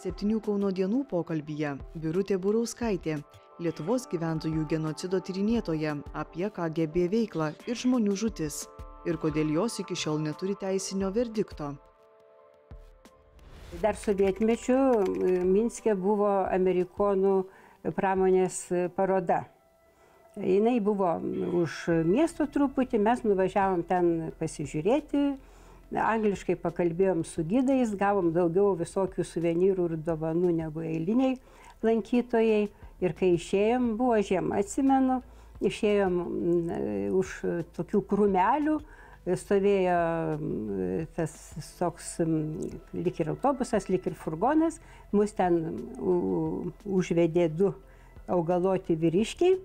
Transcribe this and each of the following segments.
7 Kauno dienų pokalbyje Birutė Burauskaitė, Lietuvos gyventojų genocido tyrinėtoja, apie KGB veiklą ir žmonių žūtis ir kodėl jos iki šiol neturi teisinio verdikto. Dar sovietmečiu Minske buvo amerikonų pramonės paroda. Jinai buvo už miesto truputį, mes nuvažiavom ten pasižiūrėti, angliškai pakalbėjom su gidais, gavom daugiau visokių suvenyrų ir dovanų negu eiliniai lankytojai. Ir kai išėjom, buvo žiema, atsimenu, išėjom už tokių krūmelių, stovėjo tas toks lyg ir autobusas, lyg ir furgonas, mus ten užvedė du augaloti vyriškiai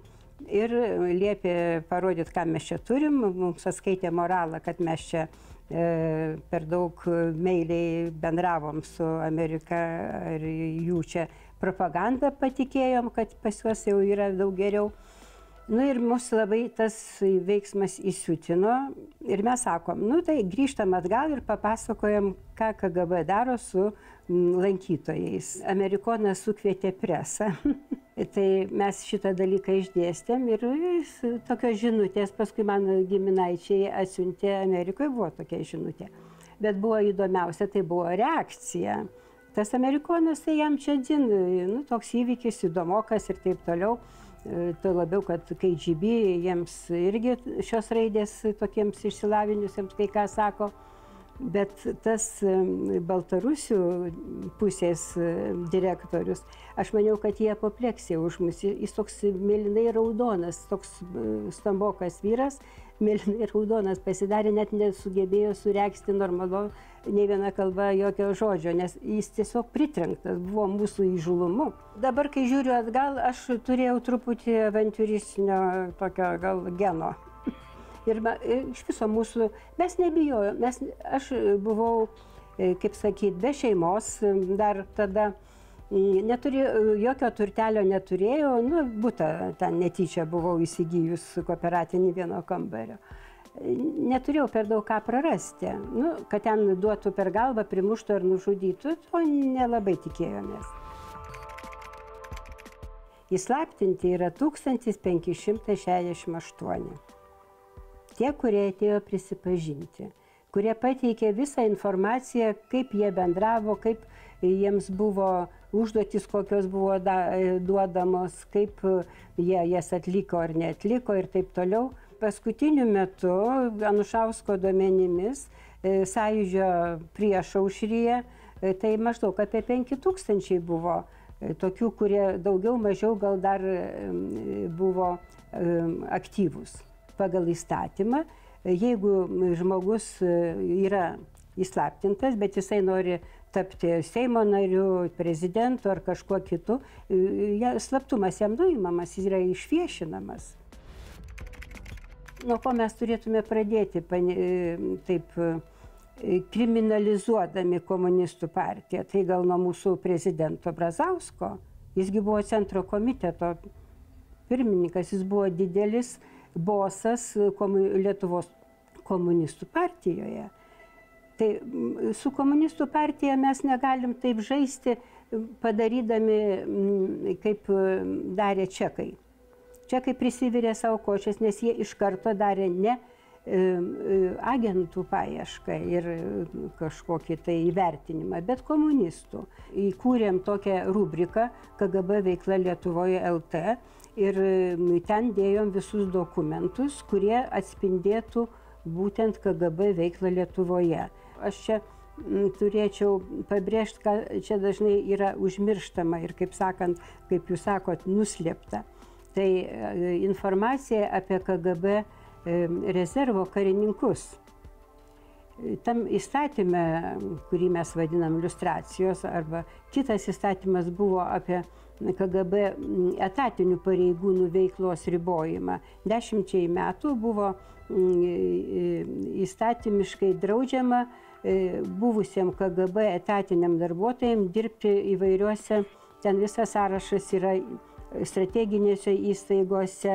ir liepė parodyti, ką mes čia turim, mums atskaitė moralą, kad mes čia per daug meiliai bendravom su Amerika ir jų čia propagandą patikėjom, kad pas juos jau yra daug geriau. Nu ir mus labai tas veiksmas įsiutino ir mes sakom, nu tai grįžtam atgal ir papasakojam, ką KGB daro su lankytojais. Amerikonas sukvietė presą, tai mes šitą dalyką išdėstėm ir tokios žinutės, paskui man giminaičiai atsiuntė, Amerikoje buvo tokia žinutė. Bet buvo įdomiausia, tai buvo reakcija. Tas amerikonas, tai jam čia dzin, nu, toks įvykis, įdomokas ir taip toliau. Tuo labiau, kad KGB jiems irgi šios raidės tokiems išsilavinusiems kai ką sako. Bet tas Baltarusių pusės direktorius, aš maniau, kad jie apopleksija už mus. Jis toks mėlynai raudonas, toks stambokas vyras, mėlynai raudonas pasidarė, net nesugebėjo suregzti normalu nei viena kalba jokio žodžio, nes jis tiesiog pritrenktas buvo mūsų įžulumu. Dabar, kai žiūriu atgal, aš turėjau truputį avantiūristinio tokio gal geno. Ir iš viso mūsų, mes nebijojom, aš buvau, kaip sakyt, be šeimos, dar tada jokio turtelio neturėjau, nu, butą ten netyčia buvau įsigijus kooperatinį vieno kambario. Neturėjau per daug ką prarasti, nu, kad ten duotų per galvą, primuštų ar nužudytų, to nelabai tikėjomės. Įslaptinti yra 1568. Tie, kurie atėjo prisipažinti, kurie pateikė visą informaciją, kaip jie bendravo, kaip jiems buvo užduotis, kokios buvo duodamos, kaip jie jas atliko ar neatliko ir taip toliau. Paskutiniu metu, Anušausko duomenimis, Sąjūdžio priešaušryje, tai maždaug apie 5000 buvo tokių, kurie daugiau mažiau gal dar buvo aktyvūs. Pagal įstatymą, jeigu žmogus yra įslaptintas, bet jisai nori tapti Seimo nariu, prezidentu ar kažkuo kitu, slaptumas jam nuimamas, jis yra išviešinamas. Nuo ko mes turėtume pradėti, taip kriminalizuodami komunistų partiją, tai gal nuo mūsų prezidento Brazausko. Jisgi buvo centro komiteto pirmininkas, jis buvo didelis bosas Lietuvos komunistų partijoje. Tai su komunistų partija mes negalim taip žaisti, padarydami, kaip darė čekai. Čekai prisivirė savo košės, nes jie iš karto darė ne agentų paiešką ir kažkokį tai įvertinimą, bet komunistų. Įkūrėm tokią rubriką KGB veikla Lietuvoje LT ir ten dėjom visus dokumentus, kurie atspindėtų būtent KGB veiklą Lietuvoje. Aš čia turėčiau pabrėžti, kad čia dažnai yra užmirštama ir, kaip sakant, kaip jūs sakot, nuslėpta. Tai informacija apie KGB rezervo karininkus. Tam įstatyme, kurį mes vadinam liustracijos, arba kitas įstatymas buvo apie KGB etatinių pareigūnų veiklos ribojimą. 10 metų buvo įstatymiškai draudžiama buvusiem KGB etatiniam darbuotojams dirbti įvairiuose, ten visas sąrašas yra strateginėse įstaigose,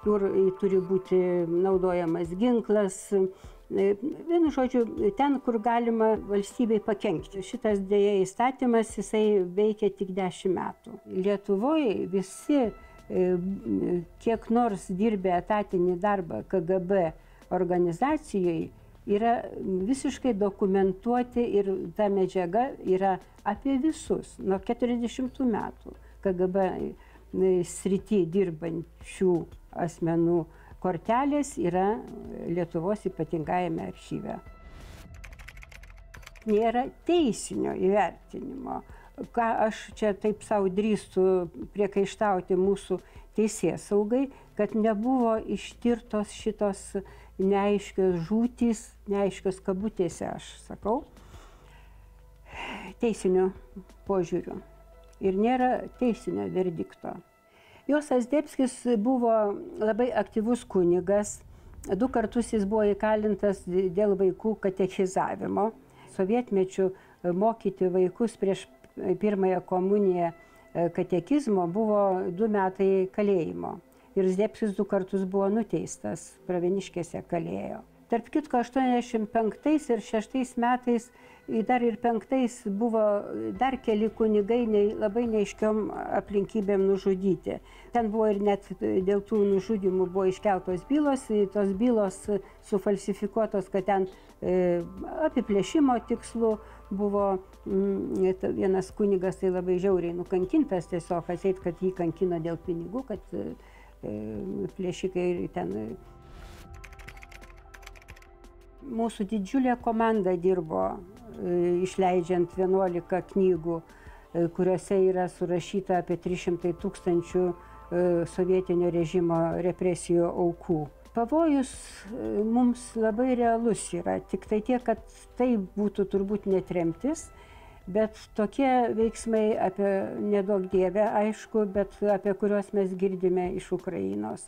kur turi būti naudojamas ginklas, Vienu žodžiu, ten, kur galima valstybei pakenkti. Šitas dėja įstatymas, jisai veikia tik 10 metų. Lietuvoje visi, kiek nors dirbę etatinį darbą KGB organizacijoje, yra visiškai dokumentuoti ir ta medžiaga yra apie visus nuo 40 metų KGB srity dirbančių asmenų kortelės yra Lietuvos ypatingajame archyve. Nėra teisinio įvertinimo. Ką aš čia taip savo drįstu priekaištauti mūsų teisėsaugai, kad nebuvo ištirtos šitos neaiškios žūtys, neaiškios kabutėse, aš sakau, teisiniu požiūriu. Ir nėra teisinio verdikto. Josas Zdebskis buvo labai aktyvus kunigas. 2 kartus jis buvo įkalintas dėl vaikų katechizavimo. Sovietmečiu mokyti vaikus prieš pirmąją komuniją katekizmo buvo 2 metai kalėjimo. Ir Zdebskis 2 kartus buvo nuteistas, Pravieniškėse kalėjo. Tarp kitko, 85 ir 6 metais, dar ir 5 buvo dar keli kunigai labai neaiškiom aplinkybėm nužudyti. Ten buvo ir net dėl tų nužudimų buvo iškeltos bylos, tos bylos sufalsifikuotos, kad ten apiplėšimo tikslu buvo vienas kunigas tai labai žiauriai nukankintas, tiesiog atseit, kad jį kankino dėl pinigų, kad plėšikai ten. Mūsų didžiulė komanda dirbo, išleidžiant 11 knygų, kuriuose yra surašyta apie 300 000 sovietinio režimo represijų aukų. Pavojus mums labai realus yra, tik tai tiek, kad tai būtų turbūt ne tremtis, bet tokie veiksmai apie neduok Dieve, aišku, bet apie kuriuos mes girdime iš Ukrainos,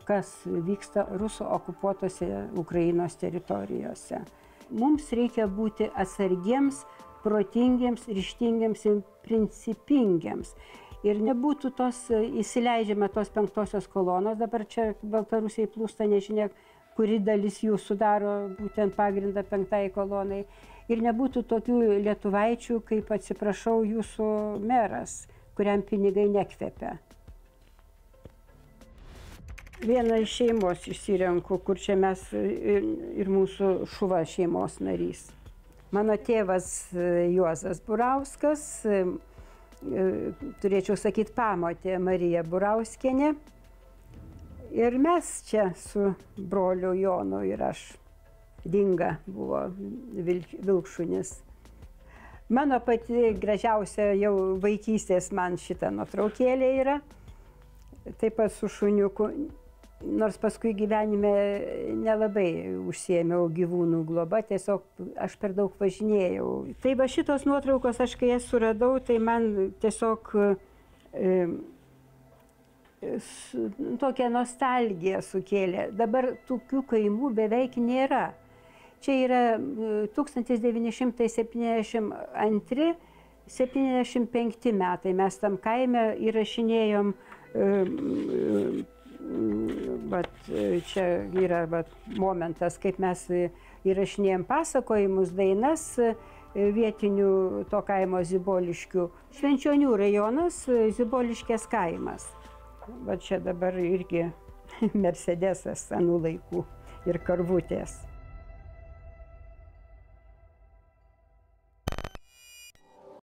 kas vyksta rusų okupuotose Ukrainos teritorijose. Mums reikia būti atsargiems, protingiems, ryžtingiems ir principingiems. Ir nebūtų įsileidžiama tos 5-osios kolonos, dabar čia Baltarusiai plūsta, nežinia, kuri dalis jų sudaro būtent pagrindą 5-ai kolonai. Ir nebūtų tokių lietuvaičių, kaip, atsiprašau, jūsų meras, kuriam pinigai nekvepia. Vieną iš šeimos išsirenku, kur čia mes ir mūsų šuva šeimos narys. Mano tėvas Juozas Burauskas, turėčiau sakyti pamotė Marija Burauskienė. Ir mes čia su broliu Jonu ir aš. Dinga buvo vilkšunis. Mano pati gražiausia jau vaikystės man šita nuotraukėlė yra. Taip pat su šuniuku. Nors paskui gyvenime nelabai užsiėmiau gyvūnų globa, tiesiog aš per daug važinėjau. Tai va šitos nuotraukos aš kai jas suradau, tai man tiesiog tokią nostalgiją sukėlė. Dabar tokių kaimų beveik nėra. Čia yra 1972-75 metai. Mes tam kaime įrašinėjom. Čia yra momentas, kaip mes įrašinėjom pasakojimus, dainas vietinių to kaimo Ziboliškių. Švenčionių rajonas, Ziboliškės kaimas. Va čia dabar irgi Mercedesas anų laikų ir karvutės.